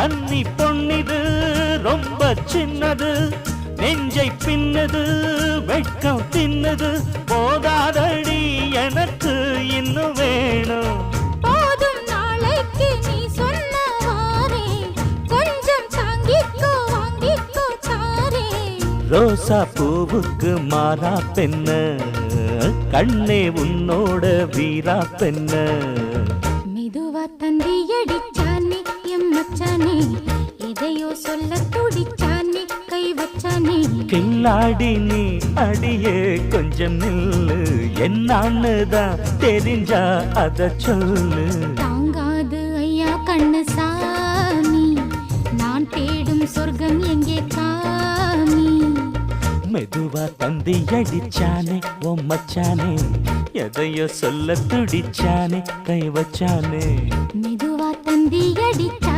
கன்னி பொன்னிது ரொம்ப சின்னது நெஞ்சை பின்னது வெட்கம் தின்னது போதாதடி எனக்கு இன்னும் வேணும் போதும் நாளைக்கு நீ சொன்னவாறே கொஞ்சம் தாங்கிக்கோ வாங்கிக்கோ தாரே ரோசா பூவுக்கு மாறா பெண்ண கண்ணே உன்னோட வீரா பெண்ண மெதுவா தந்தி அடிச்சானே எம் மச்சானே எதையோ சொல்ல துடிச்சானே கை வச்சானே கில்லாடி நீ அடியே கொஞ்சம் நில்லு என்னான்னு தான் தெரிஞ்சா அத சொல்லு தாங்காது ஐயா கண்ணு சாமி நான் தேடும் சொர்க்கம் எங்கே காமி மெதுவா தந்தி அடிச்சானே ஓ மச்சானே எதையோ சொல்ல துடிச்சானே கை வச்சானே மெதுவா தந்தி அடிச்சா